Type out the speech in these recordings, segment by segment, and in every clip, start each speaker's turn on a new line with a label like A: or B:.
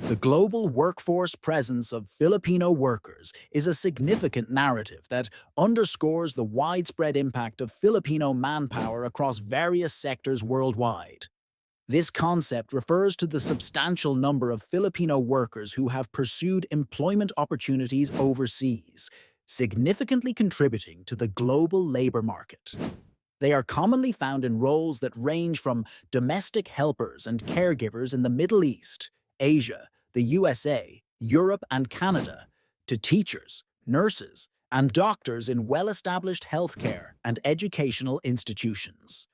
A: The global workforce presence of Filipino workers is a significant narrative that underscores the widespread impact of Filipino manpower across various sectors worldwide. This concept refers to the substantial number of Filipino workers who have pursued employment opportunities overseas, significantly contributing to the global labor market. They are commonly found in roles that range from domestic helpers and caregivers in the Middle East, Asia, the USA, Europe, and Canada, to teachers, nurses, and doctors in well-established healthcare and educational institutions.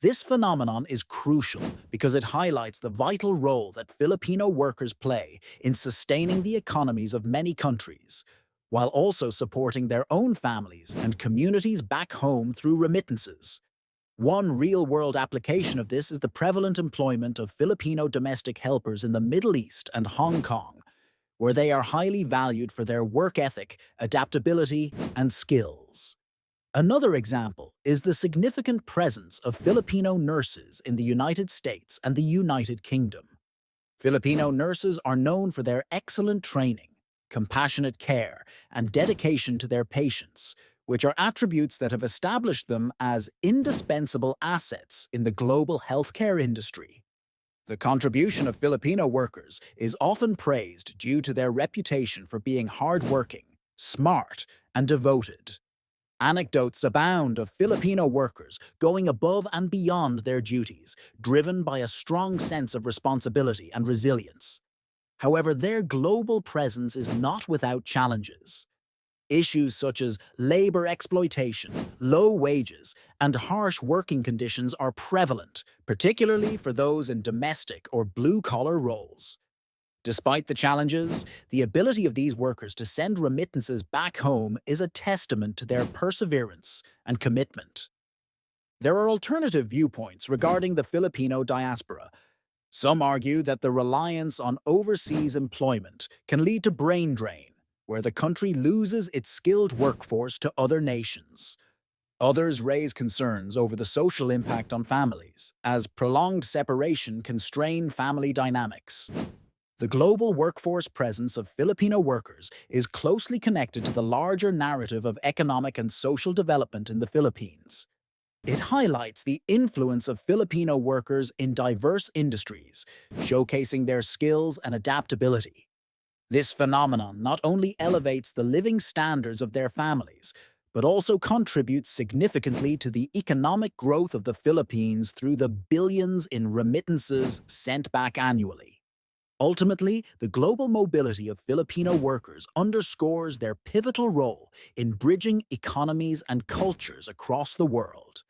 A: This phenomenon is crucial because it highlights the vital role that Filipino workers play in sustaining the economies of many countries, while also supporting their own families and communities back home through remittances. One real-world application of this is the prevalent employment of Filipino domestic helpers in the Middle East and Hong Kong, where they are highly valued for their work ethic, adaptability, and skills. Another example is the significant presence of Filipino nurses in the United States and the United Kingdom. Filipino nurses are known for their excellent training, compassionate care, and dedication to their patients, which are attributes that have established them as indispensable assets in the global healthcare industry. The contribution of Filipino workers is often praised due to their reputation for being hardworking, smart, and devoted. Anecdotes abound of Filipino workers going above and beyond their duties, driven by a strong sense of responsibility and resilience. However, their global presence is not without challenges. Issues such as labor exploitation, low wages, and harsh working conditions are prevalent, particularly for those in domestic or blue-collar roles. Despite the challenges, the ability of these workers to send remittances back home is a testament to their perseverance and commitment. There are alternative viewpoints regarding the Filipino diaspora. Some argue that the reliance on overseas employment can lead to brain drain, where the country loses its skilled workforce to other nations. Others raise concerns over the social impact on families, as prolonged separation can strain family dynamics. The global workforce presence of Filipino workers is closely connected to the larger narrative of economic and social development in the Philippines. It highlights the influence of Filipino workers in diverse industries, showcasing their skills and adaptability. This phenomenon not only elevates the living standards of their families, but also contributes significantly to the economic growth of the Philippines through the billions in remittances sent back annually. Ultimately, the global mobility of Filipino workers underscores their pivotal role in bridging economies and cultures across the world.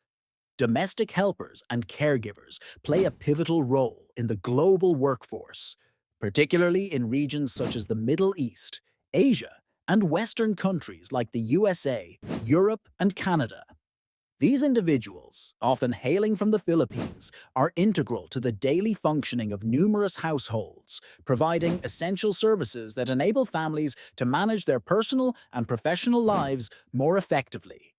A: Domestic helpers and caregivers play a pivotal role in the global workforce, particularly in regions such as the Middle East, Asia, and Western countries like the USA, Europe, and Canada. These individuals, often hailing from the Philippines, are integral to the daily functioning of numerous households, providing essential services that enable families to manage their personal and professional lives more effectively.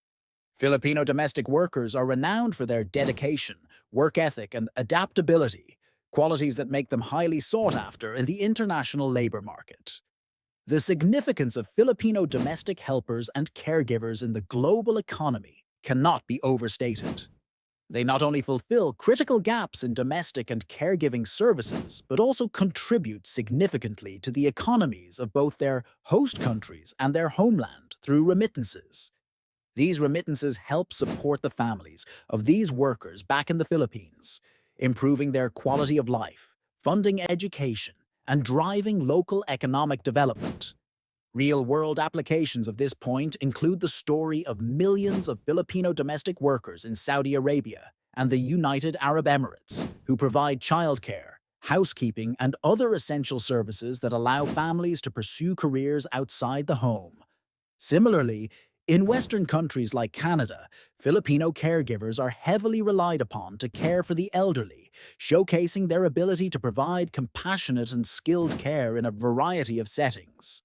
A: Filipino domestic workers are renowned for their dedication, work ethic, and adaptability, qualities that make them highly sought after in the international labor market. The significance of Filipino domestic helpers and caregivers in the global economy cannot be overstated. They not only fulfill critical gaps in domestic and caregiving services, but also contribute significantly to the economies of both their host countries and their homeland through remittances. These remittances help support the families of these workers back in the Philippines, improving their quality of life, funding education, and driving local economic development. Real-world applications of this point include the story of millions of Filipino domestic workers in Saudi Arabia and the United Arab Emirates, who provide childcare, housekeeping, and other essential services that allow families to pursue careers outside the home. Similarly, in Western countries like Canada, Filipino caregivers are heavily relied upon to care for the elderly, showcasing their ability to provide compassionate and skilled care in a variety of settings.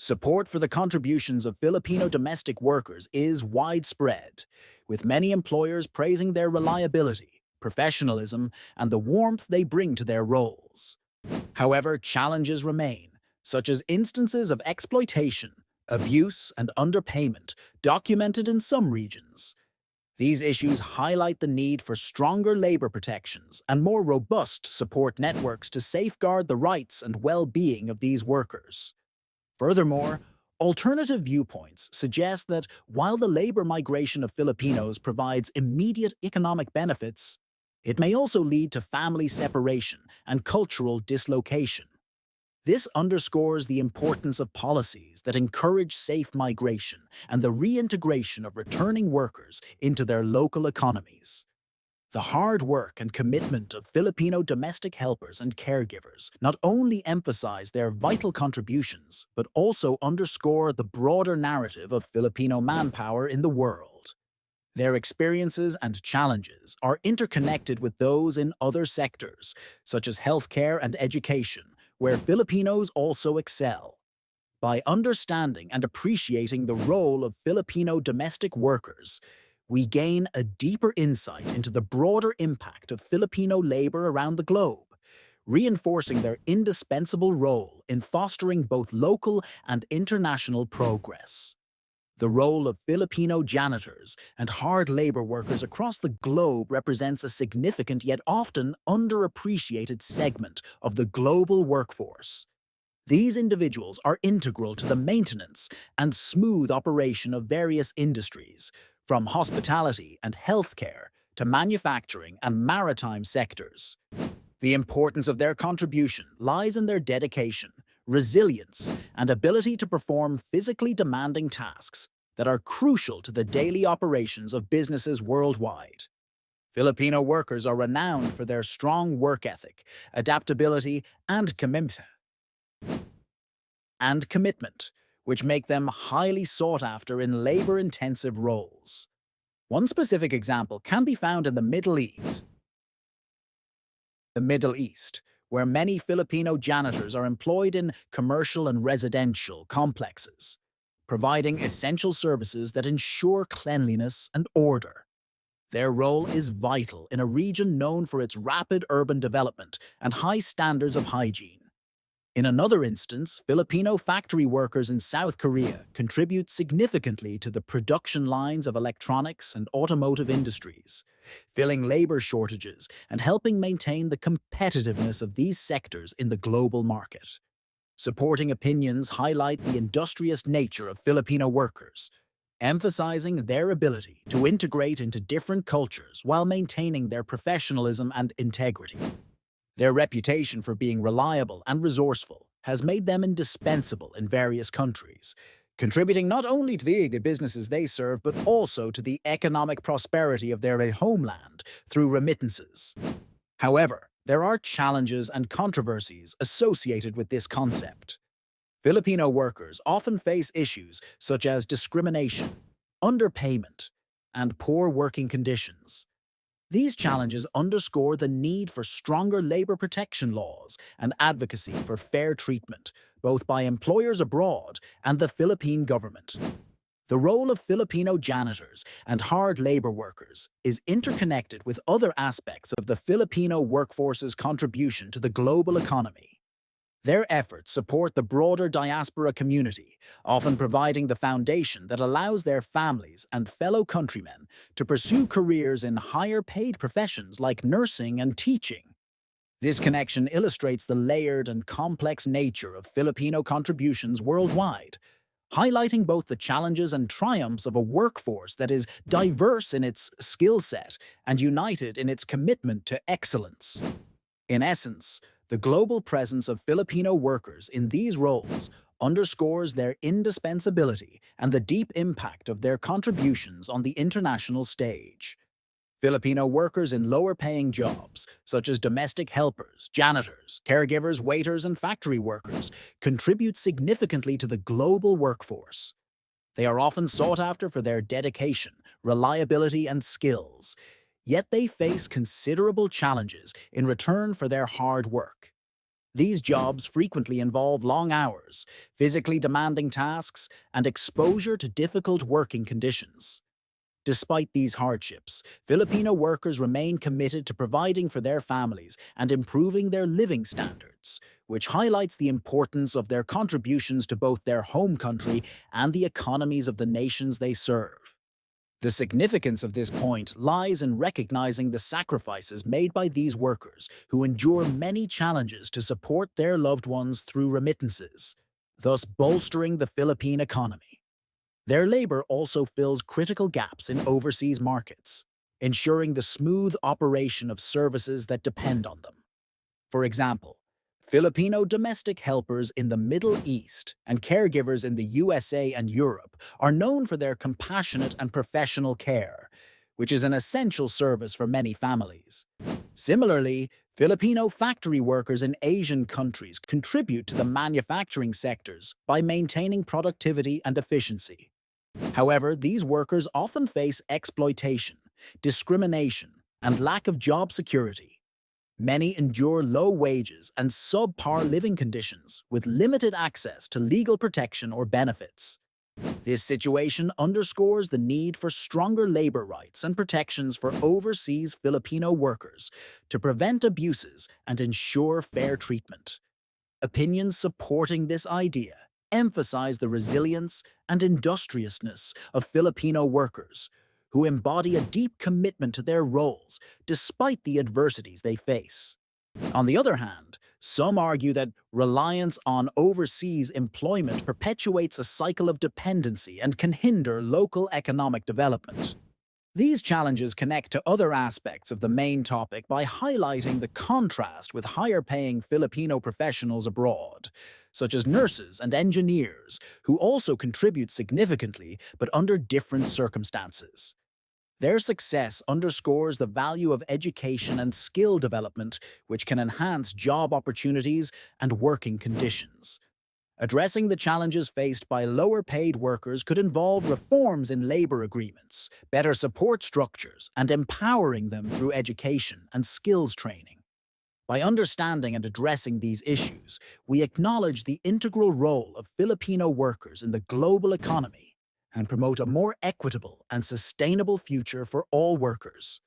A: Support for the contributions of Filipino domestic workers is widespread, with many employers praising their reliability, professionalism, and the warmth they bring to their roles. However, challenges remain, such as instances of exploitation, abuse, and underpayment documented in some regions. These issues highlight the need for stronger labor protections and more robust support networks to safeguard the rights and well-being of these workers. Furthermore, alternative viewpoints suggest that while the labor migration of Filipinos provides immediate economic benefits, it may also lead to family separation and cultural dislocation. This underscores the importance of policies that encourage safe migration and the reintegration of returning workers into their local economies. The hard work and commitment of Filipino domestic helpers and caregivers not only emphasize their vital contributions, but also underscore the broader narrative of Filipino manpower in the world. Their experiences and challenges are interconnected with those in other sectors, such as healthcare and education, where Filipinos also excel. By understanding and appreciating the role of Filipino domestic workers, we gain a deeper insight into the broader impact of Filipino labor around the globe, reinforcing their indispensable role in fostering both local and international progress. The role of Filipino janitors and hard labor workers across the globe represents a significant yet often underappreciated segment of the global workforce. These individuals are integral to the maintenance and smooth operation of various industries, from hospitality and healthcare to manufacturing and maritime sectors. The importance of their contribution lies in their dedication, resilience, and ability to perform physically demanding tasks that are crucial to the daily operations of businesses worldwide. Filipino workers are renowned for their strong work ethic, adaptability, and commitment, which make them highly sought after in labor-intensive roles. One specific example can be found in the Middle East, where many Filipino janitors are employed in commercial and residential complexes, providing essential services that ensure cleanliness and order. Their role is vital in a region known for its rapid urban development and high standards of hygiene. In another instance, Filipino factory workers in South Korea contribute significantly to the production lines of electronics and automotive industries, filling labor shortages and helping maintain the competitiveness of these sectors in the global market. Supporting opinions highlight the industrious nature of Filipino workers, emphasizing their ability to integrate into different cultures while maintaining their professionalism and integrity. Their reputation for being reliable and resourceful has made them indispensable in various countries, contributing not only to the businesses they serve, but also to the economic prosperity of their homeland through remittances. However, there are challenges and controversies associated with this concept. Filipino workers often face issues such as discrimination, underpayment, and poor working conditions. These challenges underscore the need for stronger labor protection laws and advocacy for fair treatment, both by employers abroad and the Philippine government. The role of Filipino janitors and hard labor workers is interconnected with other aspects of the Filipino workforce's contribution to the global economy. Their efforts support the broader diaspora community, often providing the foundation that allows their families and fellow countrymen to pursue careers in higher-paid professions like nursing and teaching. This connection illustrates the layered and complex nature of Filipino contributions worldwide, highlighting both the challenges and triumphs of a workforce that is diverse in its skill set and united in its commitment to excellence. In essence, the global presence of Filipino workers in these roles underscores their indispensability and the deep impact of their contributions on the international stage. Filipino workers in lower-paying jobs, such as domestic helpers, janitors, caregivers, waiters, and factory workers, contribute significantly to the global workforce. They are often sought after for their dedication, reliability, and skills, yet they face considerable challenges in return for their hard work. These jobs frequently involve long hours, physically demanding tasks, and exposure to difficult working conditions. Despite these hardships, Filipino workers remain committed to providing for their families and improving their living standards, which highlights the importance of their contributions to both their home country and the economies of the nations they serve. The significance of this point lies in recognizing the sacrifices made by these workers who endure many challenges to support their loved ones through remittances, thus bolstering the Philippine economy. Their labor also fills critical gaps in overseas markets, ensuring the smooth operation of services that depend on them. For example, Filipino domestic helpers in the Middle East and caregivers in the USA and Europe are known for their compassionate and professional care, which is an essential service for many families. Similarly, Filipino factory workers in Asian countries contribute to the manufacturing sectors by maintaining productivity and efficiency. However, these workers often face exploitation, discrimination, and lack of job security. Many endure low wages and subpar living conditions with limited access to legal protection or benefits. This situation underscores the need for stronger labor rights and protections for overseas Filipino workers to prevent abuses and ensure fair treatment. Opinions supporting this idea emphasize the resilience and industriousness of Filipino workers, who embody a deep commitment to their roles despite the adversities they face. On the other hand, some argue that reliance on overseas employment perpetuates a cycle of dependency and can hinder local economic development. These challenges connect to other aspects of the main topic by highlighting the contrast with higher-paying Filipino professionals abroad, such as nurses and engineers, who also contribute significantly but under different circumstances. Their success underscores the value of education and skill development, which can enhance job opportunities and working conditions. Addressing the challenges faced by lower-paid workers could involve reforms in labor agreements, better support structures, and empowering them through education and skills training. By understanding and addressing these issues, we acknowledge the integral role of Filipino workers in the global economy and promote a more equitable and sustainable future for all workers.